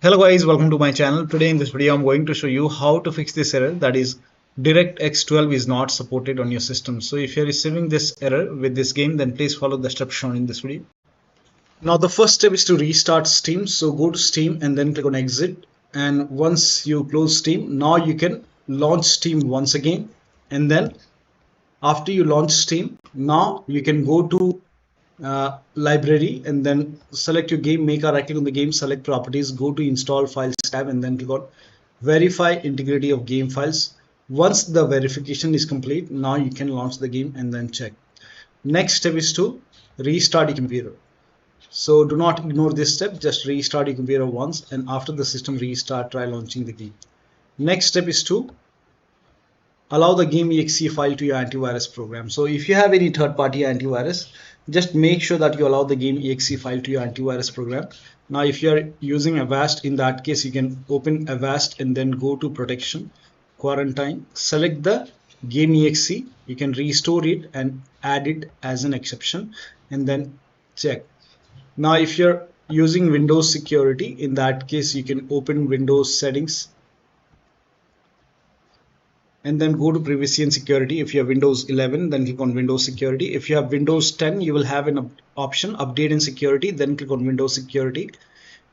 Hello guys, welcome to my channel. Today in this video I'm going to show you how to fix this error, that is DirectX 12 is not supported on your system. So if you're receiving this error with this game, then please follow the steps shown in this video. Now the first step is to restart Steam. So go to Steam and then click on exit, and once you close Steam, now you can launch Steam once again. And then after you launch Steam, now you can go to library and then select your game, make a right click on the game, select properties, go to install files tab, and then click on verify integrity of game files. Once the verification is complete, now you can launch the game and then check. Next step is to restart your computer. So do not ignore this step, just restart your computer once, and after the system restart, try launching the game. Next step is to allow the game exe file to your antivirus program. So if you have any third-party antivirus, just make sure that you allow the game exe file to your antivirus program. Now if you are using Avast, in that case you can open Avast and then go to Protection Quarantine, select the game exe, you can restore it and add it as an exception and then check. Now if you're using Windows security, in that case you can open Windows settings and then go to privacy and security. If you have Windows 11, then click on Windows security. If you have Windows 10, you will have an option update and security, then click on Windows security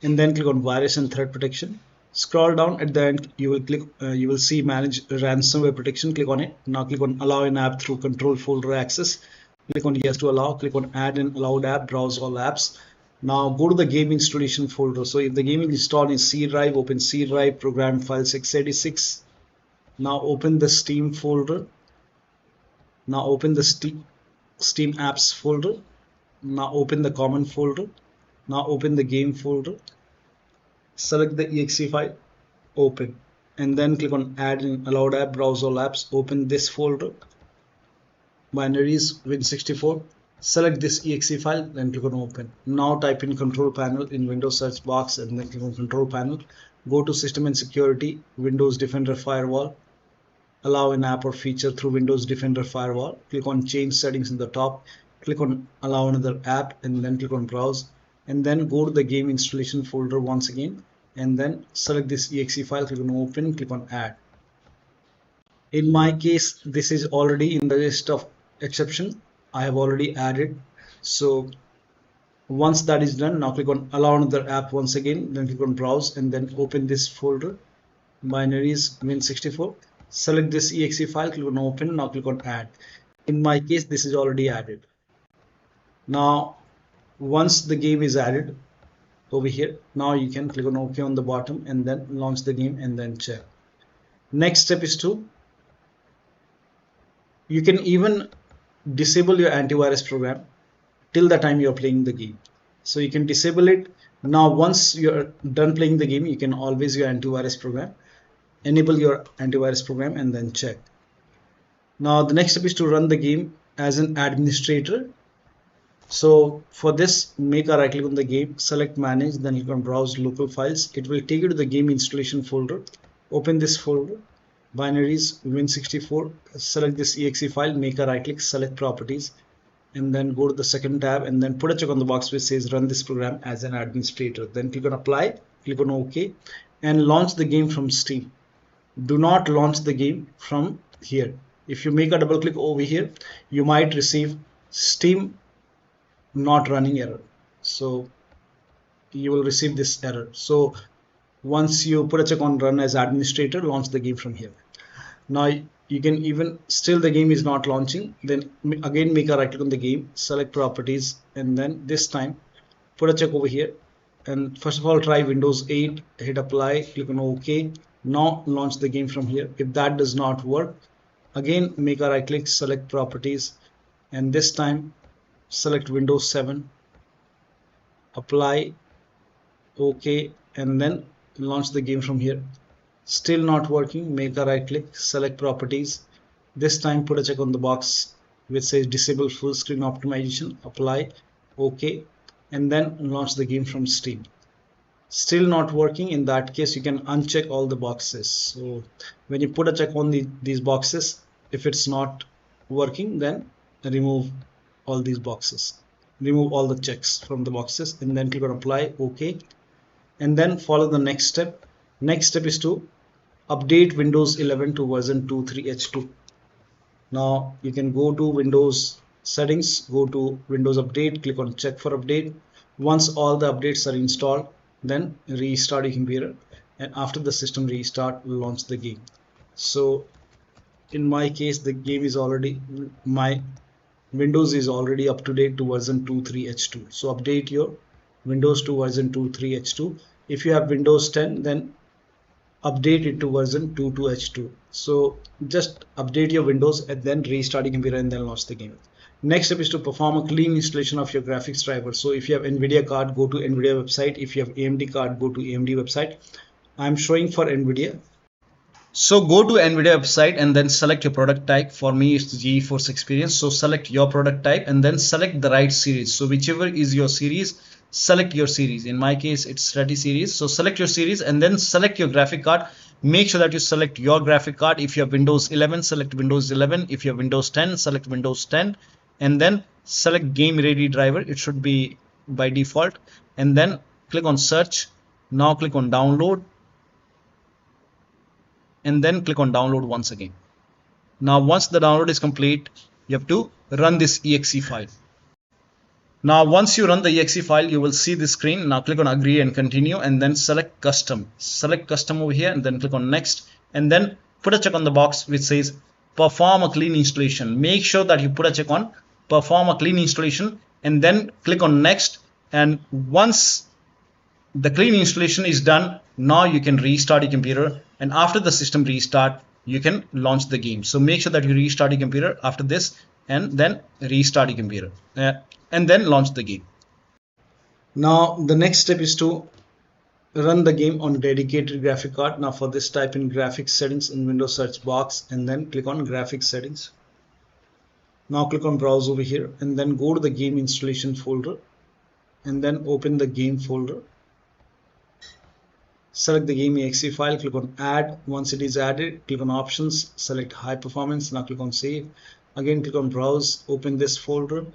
and then click on virus and threat protection. Scroll down, at the end you will see manage ransomware protection, click on it. Now click on allow an app through control folder access, click on yes to allow, click on add an allowed app, browse all apps. Now go to the game installation folder. So if the game is installed in C drive, open C drive, program files x86. Now open the Steam folder. Now open the Steam apps folder. Now open the common folder. Now open the game folder. Select the exe file, open, and then click on add an allowed app, browse all apps, open this folder, binaries Win64, select this exe file, then click on open. Now type in control panel in Windows search box and then click on control panel. Go to system and security, Windows Defender Firewall, allow an app or feature through Windows Defender Firewall, click on change settings in the top, click on allow another app and then click on browse, and then go to the game installation folder once again and then select this exe file, click on open, click on add. In my case, this is already in the list of exception, I have already added. So once that is done, now click on allow another app once again, then click on browse and then open this folder, binaries Win64. Select this exe file, click on open, now click on add. In my case, this is already added. Now once the game is added over here, now you can click on OK on the bottom and then launch the game and then check. Next step is to, you can even disable your antivirus program till the time you're playing the game. So you can disable it. Now once you're done playing the game, you can always your antivirus program, enable your antivirus program and then check. Now the next step is to run the game as an administrator. So for this, make a right click on the game, select manage, then you can browse local files. It will take you to the game installation folder. Open this folder, binaries Win64, select this exe file, make a right click, select properties, and then go to the second tab and then put a check on the box which says run this program as an administrator. Then click on apply, click on OK and launch the game from Steam. Do not launch the game from here. If you make a double click over here, you might receive Steam not running error. So you will receive this error. So once you put a check on run as administrator, launch the game from here. Now you can even still the game is not launching, then again make a right click on the game, select properties, and then this time put a check over here and first of all try Windows 8, hit apply, click on OK. Now launch the game from here. If that does not work, again make a right click, select properties, and this time select Windows 7, apply, OK, and then launch the game from here. Still not working, make a right click, select properties, this time put a check on the box which says disable full screen optimization, apply, OK, and then launch the game from Steam. Still not working, in that case you can uncheck all the boxes. So when you put a check on these boxes, if it's not working, then remove all these boxes. remove all the checks from the boxes and then click on apply, OK, and then follow the next step. Next step is to update Windows 11 to version 23H2. Now you can go to Windows settings, go to Windows Update, click on check for update. Once all the updates are installed, then restart your computer, and after the system restart, launch the game. So in my case, the game is already, my Windows is already up to date to version 23H2. So update your Windows to version 23H2. If you have Windows 10, then update it to version 22H2. So just update your Windows and then restart your computer and then launch the game. Next step is to perform a clean installation of your graphics driver. So if you have Nvidia card, go to Nvidia website. If you have AMD card, go to AMD website. I'm showing for Nvidia. So go to Nvidia website and then select your product type. For me, it's the GeForce Experience. So select your product type and then select the right series. So whichever is your series, select your series. In my case, it's 30 series. So select your series and then select your graphic card. Make sure that you select your graphic card. If you have Windows 11, select Windows 11. If you have Windows 10, select Windows 10. And then select game ready driver. It should be by default. And then click on search. Now click on download. And then click on download once again. Now once the download is complete, you have to run this exe file. Now once you run the exe file, you will see this screen. Now click on agree and continue and then select custom. Select custom over here and then click on next and then put a check on the box which says perform a clean installation. Make sure that you put a check on perform a clean installation and then click on next, and once the clean installation is done, now you can restart your computer, and after the system restart you can launch the game. So make sure that you restart your computer after this and then restart your computer and then launch the game. Now the next step is to run the game on dedicated graphic card. Now for this, type in graphics settings in Windows search box and then click on graphics settings. Now click on browse over here and then go to the game installation folder and then open the game folder. Select the game exe file, click on add. Once it is added, click on options, select high performance. Now click on save. Again click on browse, open this folder,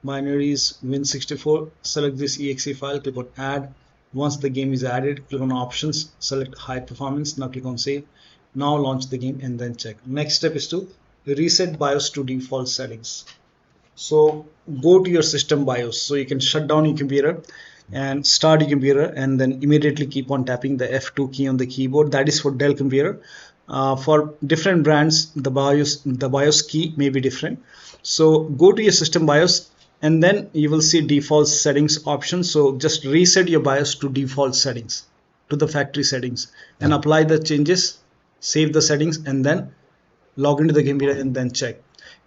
binaries win64, select this exe file, click on add. Once the game is added, click on options, select high performance. Now click on save. Now launch the game and then check. Next step is to reset BIOS to default settings. So go to your system BIOS. So you can shut down your computer and start your computer and then immediately keep on tapping the F2 key on the keyboard. That is for Dell computer. For different brands, the BIOS key may be different. So go to your system BIOS and then you will see default settings option. So just reset your BIOS to default settings, to the factory settings, and apply the changes, save the settings, and then log into the computer and then check.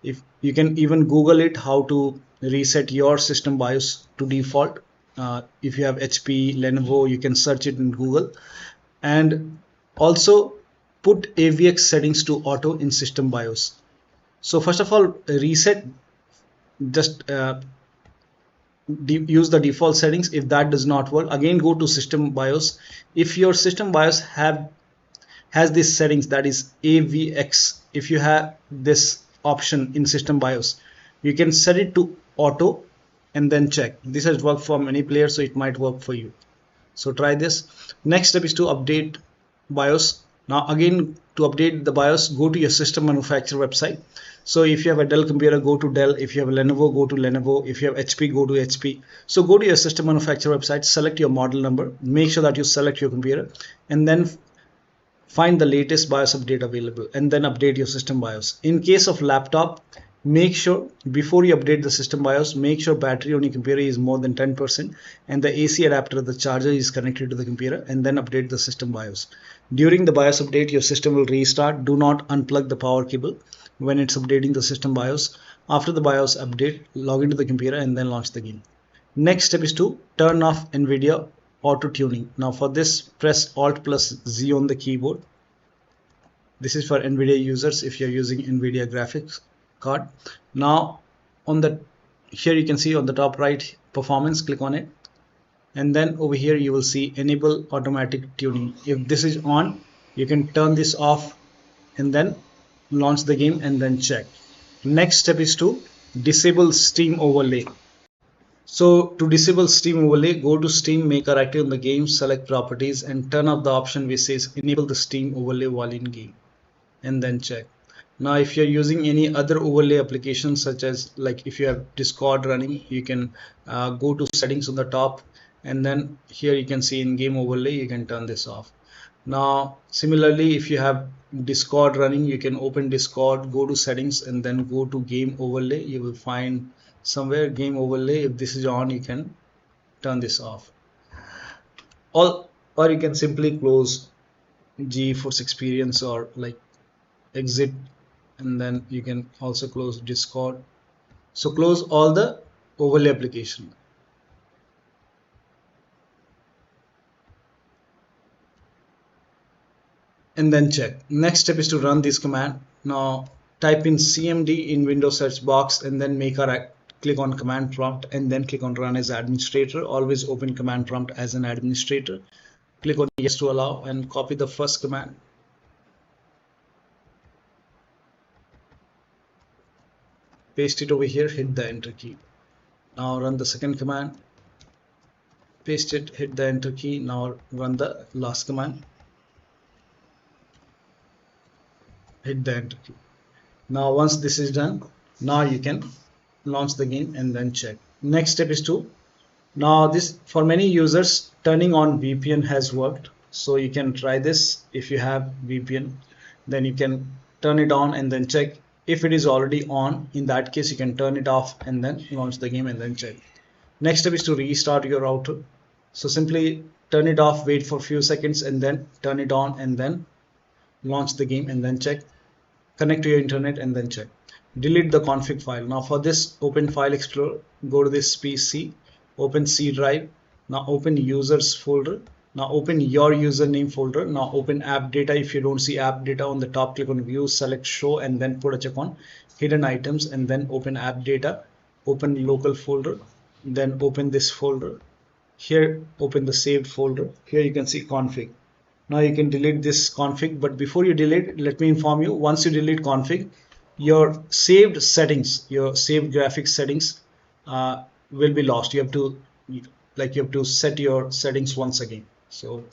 If you can even Google it, how to reset your system BIOS to default. If you have HP, Lenovo, you can search it in Google, and also put AVX settings to auto in system BIOS. So first of all, reset, just use the default settings. If that does not work, again go to system BIOS. If your system BIOS has these settings, that is AVX, if you have this option in system BIOS, you can set it to auto and then check. This has worked for many players, so it might work for you. So try this. Next step is to update BIOS. Now again, to update the BIOS, go to your system manufacturer website. So if you have a Dell computer, go to Dell. If you have a Lenovo, go to Lenovo. If you have HP, go to HP. So go to your system manufacturer website, select your model number, make sure that you select your computer, and then find the latest BIOS update available and then update your system BIOS. In case of laptop, make sure before you update the system BIOS, make sure battery on your computer is more than 10% and the AC adapter, the charger, is connected to the computer, and then update the system BIOS. During the BIOS update, your system will restart. Do not unplug the power cable when it's updating the system BIOS. After the BIOS update, log into the computer and then launch the game. Next step is to turn off Nvidia auto tuning. Now for this, press Alt plus Z on the keyboard. This is for Nvidia users if you're using Nvidia graphics card. Now on the here you can see on the top right, performance, click on it, and then over here you will see enable automatic tuning. If this is on, you can turn this off and then launch the game and then check. Next step is to disable Steam overlay. So to disable Steam overlay, go to Steam, make a right click on the game, select properties and turn off the option which says enable the Steam overlay while in game, and then check. Now if you're using any other overlay applications, such as like if you have Discord running, you can go to settings on the top, and then here you can see in game overlay, you can turn this off. Now similarly, if you have Discord running, you can open Discord, go to settings and then go to game overlay. You will find somewhere game overlay. If this is on, you can turn this off. Or you can simply close GeForce Experience or like exit, and then you can also close Discord. So close all the overlay application and then check. Next step is to run this command. Now type in cmd in Windows search box and then make a click on command prompt and then click on run as administrator. Always open command prompt as an administrator. Click on yes to allow and copy the first command. Paste it over here, hit the enter key. Now run the second command. Paste it, hit the enter key. Now run the last command. Hit the enter key. Now once this is done, now you can launch the game and then check. Next step is to, now this for many users turning on VPN has worked, so you can try this. If you have VPN, then you can turn it on and then check. If it is already on, in that case you can turn it off and then launch the game and then check. Next step is to restart your router. So simply turn it off, wait for a few seconds and then turn it on and then launch the game and then check. Connect to your internet and then check. Delete the config file. Now for this, open File Explorer, go to this PC, open C drive. Now open users folder. Now open your username folder. Now open app data. If you don't see app data on the top, click on view, select show and then put a check on hidden items and then open app data. Open local folder, then open this folder. Here open the saved folder. Here you can see config. Now you can delete this config, but before you delete, let me inform you, once you delete config, your saved settings, your saved graphics settings will be lost. You have to set your settings once again. So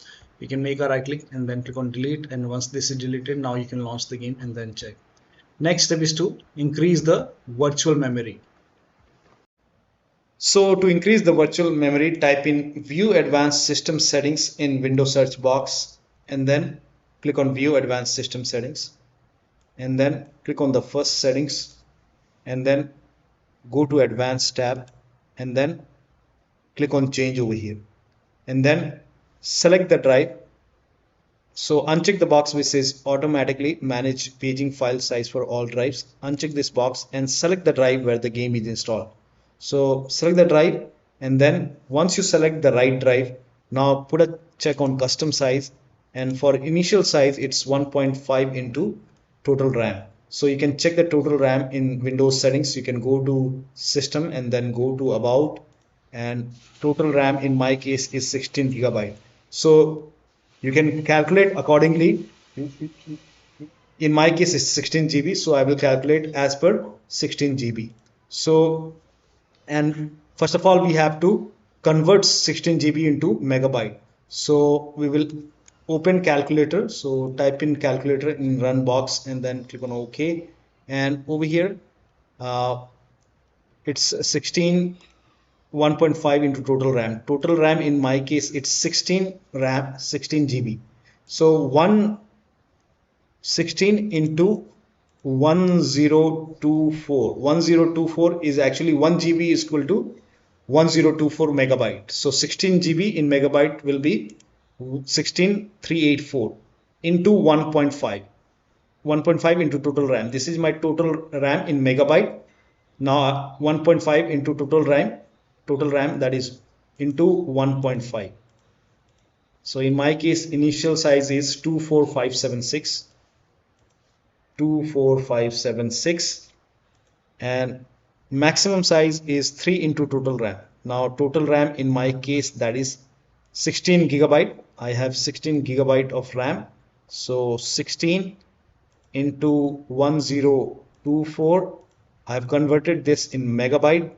you can make a right click and then click on delete, and once this is deleted, now you can launch the game and then check. Next step is to increase the virtual memory. So to increase the virtual memory, type in view advanced system settings in Windows search box and then click on view advanced system settings and then click on the first settings and then go to advanced tab and then click on change over here and then select the drive. So uncheck the box which says automatically manage paging file size for all drives. Uncheck this box and select the drive where the game is installed. So select the drive and then once you select the right drive, now put a check on custom size, and for initial size it's 1.5 into total RAM. So you can check the total RAM in Windows settings. You can go to system and then go to about, and total RAM in my case is 16 gigabyte. So you can calculate accordingly. In my case it's 16 GB, so I will calculate as per 16 GB. So, and first of all we have to convert 16 GB into megabyte. So we will open calculator. So type in calculator in run box and then click on OK, and over here it's 16 1.5 into total RAM. Total RAM in my case it's 16 RAM 16 GB. So 16 into 1024 is actually 1 GB is equal to 1024 megabyte. So 16 GB in megabyte will be 16384 into 1.5 into total RAM. This is my total RAM in megabyte. Now 1.5 into total RAM, that is into 1.5. So in my case initial size is 24576 and maximum size is 3 into total RAM. Now total RAM in my case, that is 16 gigabyte. I have 16 gigabyte of RAM. So 16 into 1024, I have converted this in megabyte.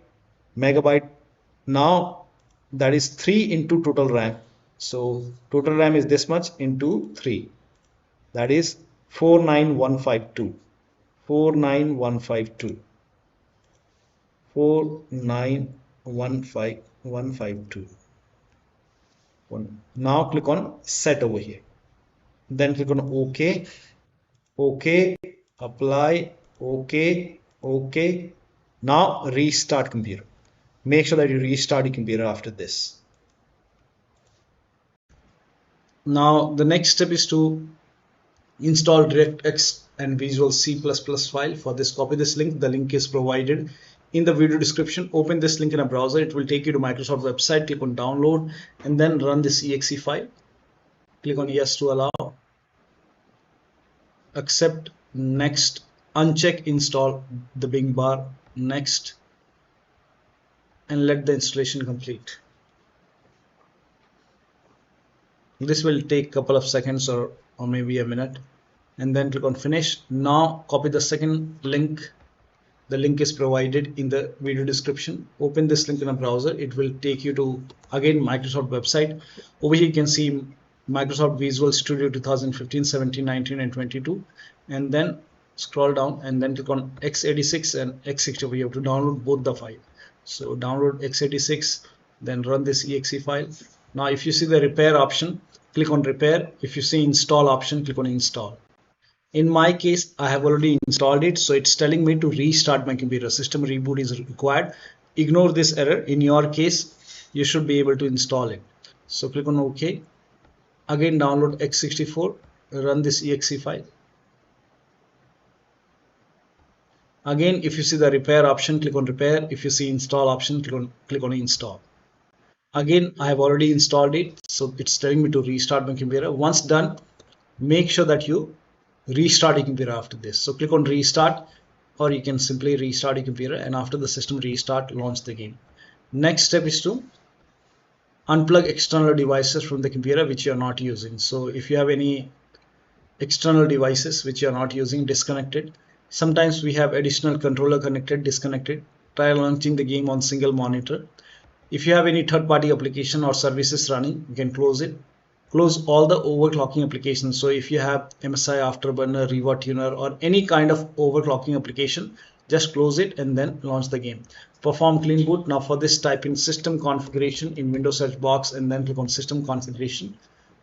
Now that is 3 into total RAM. So total RAM is this much into 3. That is 49152. 49152. 4915152. Now click on set over here. Then click on OK. OK. Apply. OK. OK. Now restart computer. Make sure that you restart your computer after this. Now the next step is to install DirectX and Visual C++ file. For this, copy this link. The link is provided in the video description. Open this link in a browser. It will take you to Microsoft website. Click on download and then run this exe file. Click on yes to allow. Accept, next, uncheck install the Bing bar, next, and let the installation complete. This will take a couple of seconds or maybe a minute, and then click on finish. Now copy the second link. The link is provided in the video description. Open this link in a browser. It will take you to again Microsoft website. Over here you can see Microsoft Visual Studio 2015, 17, 19 and 22, and then scroll down and then click on x86 and x64. You have to download both the file. So download x86, then run this exe file. Now if you see the repair option, click on repair. If you see install option, click on install. In my case, I have already installed it, so it's telling me to restart my computer. System reboot is required. Ignore this error. In your case, you should be able to install it. So click on OK. Again download x64, run this exe file. Again, if you see the repair option, click on repair. If you see install option, click on install. Again, I have already installed it, so it's telling me to restart my computer. Once done, make sure that you restart your computer after this. So click on restart, or you can simply restart your computer, and after the system restart, launch the game. Next step is to unplug external devices from the computer which you are not using. So if you have any external devices which you are not using, disconnected. Sometimes we have additional controller connected, disconnected. Try launching the game on single monitor. If you have any third-party application or services running, you can close it. Close all the overclocking applications. So if you have MSI Afterburner, Riva Tuner, or any kind of overclocking application, just close it and then launch the game. Perform clean boot. Now for this, type in system configuration in Windows search box and then click on system configuration.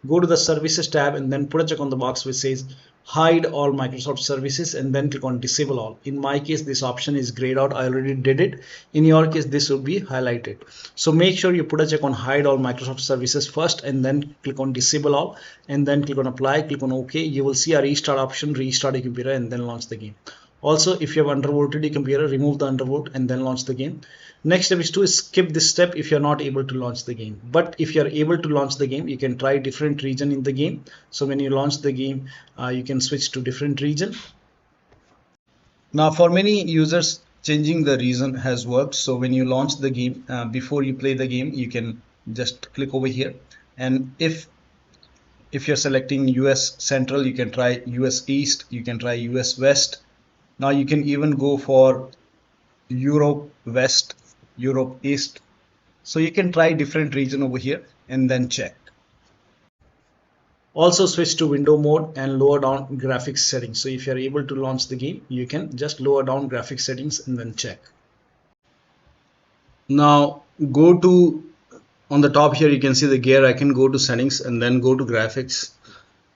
Go to the services tab and then put a check on the box which says hide all Microsoft services and then click on disable all. In my case, this option is grayed out. I already did it. In your case, this will be highlighted. So make sure you put a check on hide all Microsoft services first and then click on disable all and then click on apply, click on OK. You will see a restart option, restart your computer and then launch the game. Also, if you have undervolted your computer, remove the undervolt and then launch the game. Next step is to skip this step if you're not able to launch the game. But if you're able to launch the game, you can try different region in the game. So when you launch the game, you can switch to different region. Now for many users, changing the region has worked. So when you launch the game, before you play the game, you can just click over here. And if you're selecting US Central, you can try US East, you can try US West. Now you can even go for Europe West, Europe East. So you can try different region over here and then check. Also switch to window mode and lower down graphics settings. So if you're able to launch the game, you can just lower down graphics settings and then check. Now go to, on the top here you can see the gear icon. Go to settings and then go to graphics.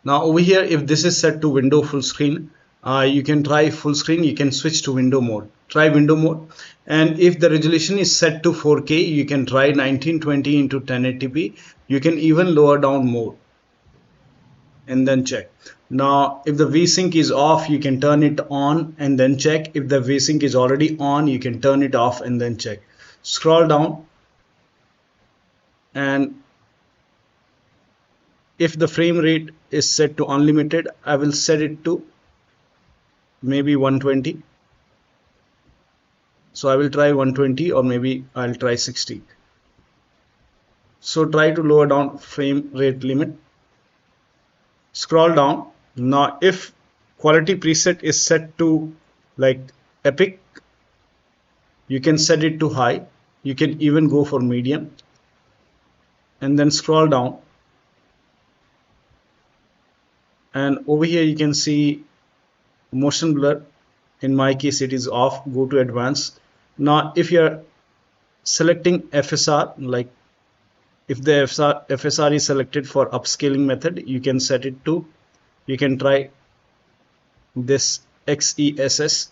Now over here, if this is set to window full screen, you can try full screen. You can switch to window mode. Try window mode, and if the resolution is set to 4K, you can try 1920 into 1080p. You can even lower down more and then check. Now if the VSync is off, you can turn it on and then check. If the VSync is already on, you can turn it off and then check. Scroll down, and if the frame rate is set to unlimited, I will set it to maybe 120. So I will try 120, or maybe I'll try 60. So try to lower down frame rate limit. Scroll down. Now if quality preset is set to like epic, you can set it to high. You can even go for medium and then scroll down, and over here you can see motion blur. In my case it is off. Go to advanced. Now if you're selecting FSR, like if the FSR is selected for upscaling method, you can set it to, you can try this XESS.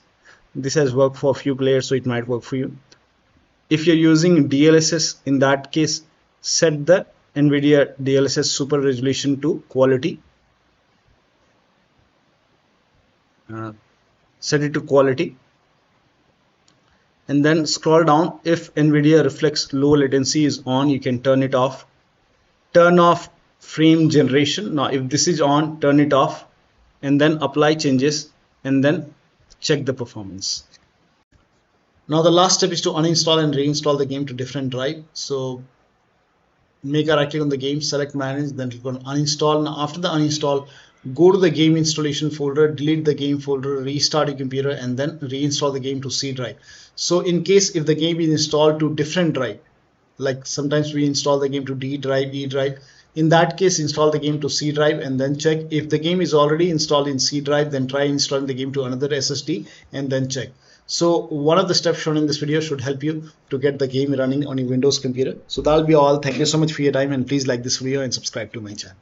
This has worked for a few players, so it might work for you. If you're using DLSS, in that case set the Nvidia DLSS super resolution to quality. Set it to quality, and then scroll down. If Nvidia reflex low latency is on, you can turn it off. Turn off frame generation. Now if this is on, turn it off, and then apply changes, and then check the performance. Now the last step is to uninstall and reinstall the game to different drive. So make a right click on the game, select manage, then click on uninstall. Now after the uninstall, go to the game installation folder, delete the game folder, restart your computer, and then reinstall the game to C drive. So in case if the game is installed to different drive, like sometimes we install the game to D drive, E drive, in that case install the game to C drive and then check. If the game is already installed in C drive, then try installing the game to another SSD and then check. So one of the steps shown in this video should help you to get the game running on your Windows computer. So that'll be all. Thank you so much for your time, and please like this video and subscribe to my channel.